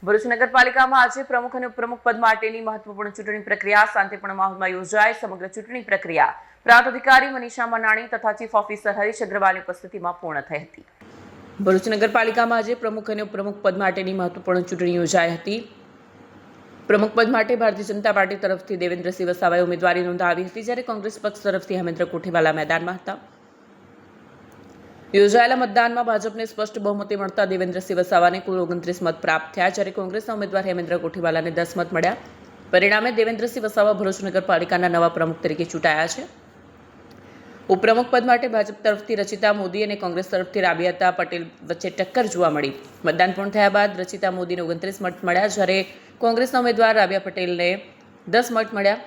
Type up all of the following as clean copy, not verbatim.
ભરૂચ નગરપાલિકામાં આજે પ્રમુખ અને ઉપપ્રમુખ પદ માટેની મહત્વપૂર્ણ ચૂંટણી પ્રક્રિયા શાંતિપૂર્ણ માહોલમાં યોજાઈ. સમગ્ર ચૂંટણી પ્રક્રિયા પ્રાંત અધિકારી મનીષા મનાણી તથા ચીફ ઓફિસર હરીશ અગ્રવાલની ઉપસ્થિતિમાં પૂર્ણ થઈ હતી. ભરૂચ નગરપાલિકામાં આજે પ્રમુખ અને ઉપપ્રમુખ પદ માટેની મહત્વપૂર્ણ ચૂંટણી યોજાઈ હતી. પ્રમુખ પદ માટે ભારતીય જનતા પાર્ટી તરફથી દેવેન્દ્રસિંહ વસાવાએ ઉમેદવારી નોંધાવી હતી, જ્યારે કોંગ્રેસ પક્ષ તરફથી હેમેન્દ્ર કોઠીવાલા મેદાનમાં હતા. યોજાયેલા મતદાનમાં ભાજપને સ્પષ્ટ બહુમતી મળતા દેવેન્દ્રસિંહ વસાવાને કુલ 29 મત પ્રાપ્ત થયા, જ્યારે કોંગ્રેસના ઉમેદવાર હેમેન્દ્ર કોઠીવાલાને 10 મત મળ્યા. પરિણામે દેવેન્દ્રસિંહ વસાવા ભરૂચ નગરપાલિકાના નવા પ્રમુખ તરીકે ચૂંટાયા છે. ઉપપ્રમુખ પદ માટે ભાજપ તરફથી રચિતા મોદી અને કોંગ્રેસ તરફથી રાબિયા પટેલ વચ્ચે ટક્કર જોવા મળી. મતદાન પૂર્ણ થયા બાદ રચિતા મોદીને 29 મત મળ્યા, જ્યારે કોંગ્રેસના ઉમેદવાર રાબિયા પટેલને 10 મત મળ્યા.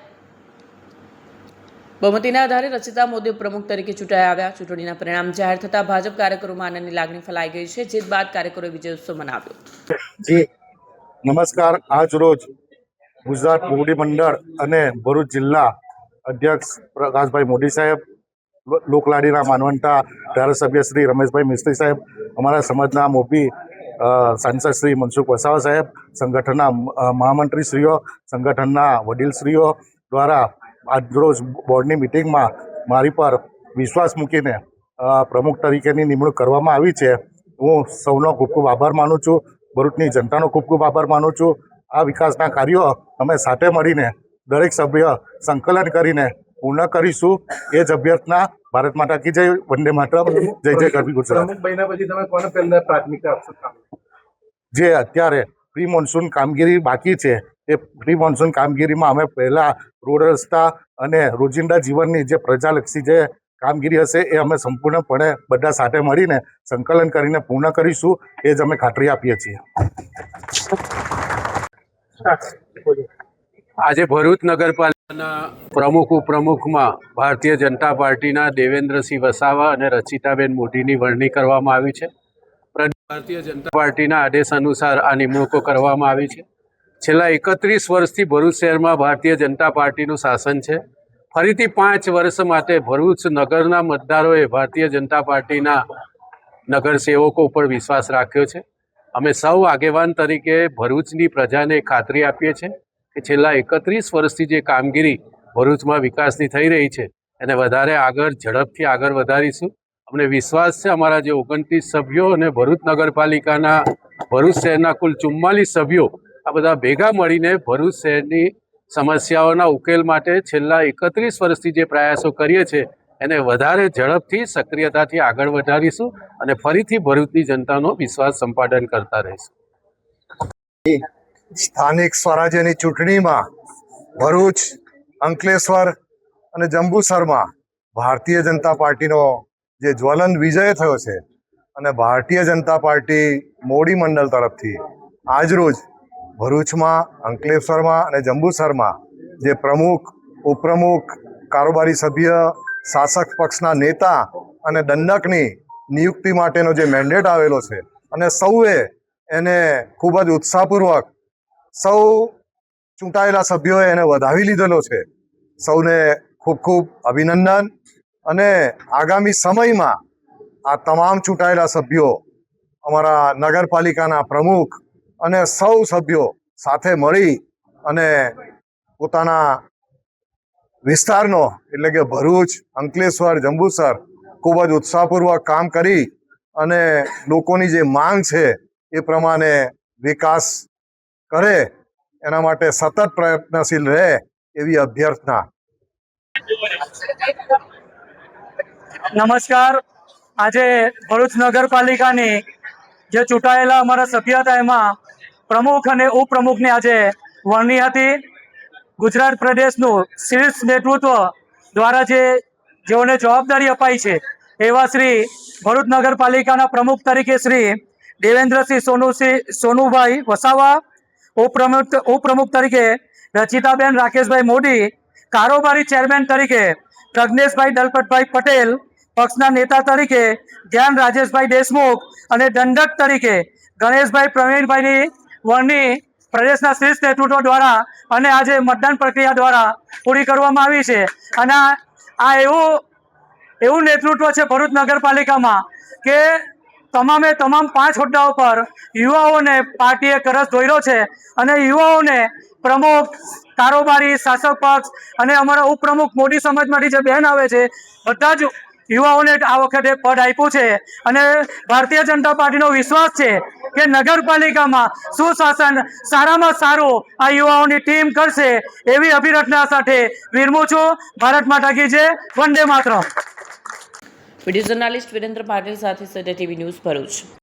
બહુમતીના આધારે રચિતા મોદી પ્રમુખ તરીકે ચૂંટાઈ આવ્યા. ચૂંટણીના પરિણામ જાહેર થતા ભાજપ કાર્યકરોમાં આનંદની લાગણી ફેલાઈ ગઈ છે. જીત બાદ કાર્યકરોએ વિજયોત્સવ મનાવ્યો. જી નમસ્કાર. આજ રોજ ગુજરાત મોવડી મંડળ અને ભરૂચ જિલ્લા અધ્યક્ષ પ્રકાશભાઈ મોદી સાહેબ, લોકલાડીના માનવંતા ધારાસભ્ય શ્રી રમેશભાઈ મિસ્ત્રી સાહેબ, અમારા સમાજના મોભી સાંસદ શ્રી મનસુખ વસાવા સાહેબ, સંગઠનના મહામંત્રીશ્રીઓ, સંગઠનના વડીલશ્રીઓ દ્વારા આજરોજ બોર્ડની મિટિંગમાં મારી પર વિશ્વાસ મૂકીને પ્રમુખ તરીકેની નિમણૂક કરવામાં આવી છે. હું સૌનો ખૂબ ખૂબ આભાર માનું છું. ભરૂચની જનતાનો ખૂબ ખૂબ આભાર માનું છું. આ વિકાસના કાર્યો અમે સાથે મળીને દરેક સભ્ય સંકલન કરીને પૂર્ણ કરીશું. એ જ અભ્યર્થના. ભારત માતા કી જય, વંદે માતરમ, જય જય ગરવી ગુજરાત. પછી તમે કોને પહેલા પ્રાથમિકતા આપશો? જે અત્યારે પ્રી મોન્સૂન કામગીરી બાકી છે, એ પ્રી મોન્સૂન કામગીરીમાં અમે પહેલાં રોડ રસ્તા અને રોજિંદા જીવનની જે પ્રજાલક્ષી જે કામગીરી હશે એ અમે સંપૂર્ણપણે બધા સાથે મળીને સંકલન કરીને પૂર્ણ કરીશું. એ જ અમે ખાતરી આપીએ છીએ. આજે ભરૂચ નગરપાલિકાના પ્રમુખ ઉપપ્રમુખમાં ભારતીય જનતા પાર્ટીના દેવેન્દ્રસિંહ વસાવા અને રચિતાબેન મોદીની વરણી કરવામાં આવી છે. ભારતીય જનતા પાર્ટીના આદેશ અનુસાર આ નિમણૂકો કરવામાં આવી છે. છેલ્લા 31 વર્ષથી ભરૂચ શહેરમાં ભારતીય જનતા પાર્ટીનું શાસન છે. ફરીથી 5 વર્ષ માટે ભરૂચ નગરના મતદારોએ ભારતીય જનતા પાર્ટીના નગરસેવકો ઉપર વિશ્વાસ રાખ્યો છે. અમે સૌ આગેવાન તરીકે ભરૂચની પ્રજાને ખાતરી આપીએ છીએ કે છેલ્લા 31 વર્ષથી જે કામગીરી ભરૂચમાં વિકાસની થઈ રહી છે એને વધારે આગળ ઝડપથી આગળ વધારીશું. અમને વિશ્વાસ છે અમારા જે 29 સભ્યો અને ભરૂચ નગરપાલિકાના ભરૂચ શહેરના કુલ 44 સભ્યો આ બધા ભેગા મળીને ભરૂચ શહેરની સમસ્યાઓના ઉકેલ માટે છેલ્લા 31 વર્ષથી જે પ્રયાસો કરીએ છીએ એને વધારે ઝડપથી સક્રિયતાથી આગળ વધારીશું અને ફરીથી ભરૂચની જનતાનો વિશ્વાસ સંપાદન કરતા રહીશું. સ્થાનિક સ્વરાજ્યની ચૂંટણીમાં ભરૂચ, અંકલેશ્વર અને જંબુસરમાં ભારતીય જનતા પાર્ટીનો જે જ્વલંત વિજય થયો છે અને ભારતીય જનતા પાર્ટી મોવડી મંડળ તરફથી આજરોજ ભરૂચમાં, અંકલેશ્વરમાં અને જંબુસરમાં જે પ્રમુખ, ઉપપ્રમુખ, કારોબારી સભ્ય, શાસક પક્ષના નેતા અને દંડકની નિયુક્તિ માટેનો જે મેન્ડેટ આવેલો છે અને સૌએ એને ખૂબ જ ઉત્સાહપૂર્વક સૌ ચૂંટાયેલા સભ્યોએ એને વધાવી લીધેલો છે. સૌને ખૂબ ખૂબ અભિનંદન. અને આગામી સમયમાં આ તમામ ચૂંટાયેલા સભ્યો અમારા નગરપાલિકાના પ્રમુખ અને સૌ સભ્યો સાથે મળી અને પોતાના વિસ્તારનો એટલે કે ભરૂચ, અંકલેશ્વર, જંબુસર ખૂબ જ ઉત્સાહપૂર્વક કામ કરી અને લોકોની જે માંગ છે એ પ્રમાણે વિકાસ કરે એના માટે સતત પ્રયત્નશીલ રહે એવી અભ્યર્થના. નમસ્કાર. આજે ભરૂચ નગરપાલિકાની જે ચૂંટાયેલા અમારા સભ્ય હતા એમાં પ્રમુખ અને ઉપપ્રમુખની આજે વરણી હતી. ગુજરાત પ્રદેશનું શીર્ષ નેતૃત્વ દ્વારા જેઓને જવાબદારી અપાઈ છે એવા શ્રી ભરૂચ નગરપાલિકાના પ્રમુખ તરીકે શ્રી દેવેન્દ્રસિંહ સોનુભાઈ વસાવા, ઉપપ્રમુખ તરીકે રચિતાબેન રાકેશભાઈ મોદી, કારોબારી ચેરમેન તરીકે પ્રજ્ઞેશભાઈ દલપતભાઈ પટેલ, પક્ષના નેતા તરીકે ધ્યાન રાજેશભાઈ દેશમુખ અને દંડક તરીકે ગણેશભાઈ પ્રવીણભાઈની વરણી પ્રદેશના શીર્ષ નેતૃત્વ દ્વારા અને આજે મતદાન પ્રક્રિયા દ્વારા પૂરી કરવામાં આવી છે. અને આ એવું નેતૃત્વ છે ભરૂચ નગરપાલિકામાં કે તમામે તમામ 5 હોદ્દાઓ પર યુવાઓને પાર્ટીએ કરસ દોર્યો છે અને યુવાઓને પ્રમુખ, કારોબારી, શાસક પક્ષ અને અમારા ઉપપ્રમુખ મોદી સમાજમાંથી જે બહેન આવે છે બધા જ યુવાઓને આ વખતે પદ આપ્યું છે અને ભારતીય જનતા પાર્ટીનો વિશ્વાસ છે કે નગરપાલિકામાં સુશાસન સારામાં સારું આ યુવાઓની ટીમ કરશે એવી અભિરચના સાથે વિરમું છું. ભારત માતા કી જય, વંદે માતરમ. વિડીયો જર્નાલિસ્ટ વિરેન્દ્ર પાટીલ સાથે સત્ય ટીવી ન્યૂઝ ભરૂચ.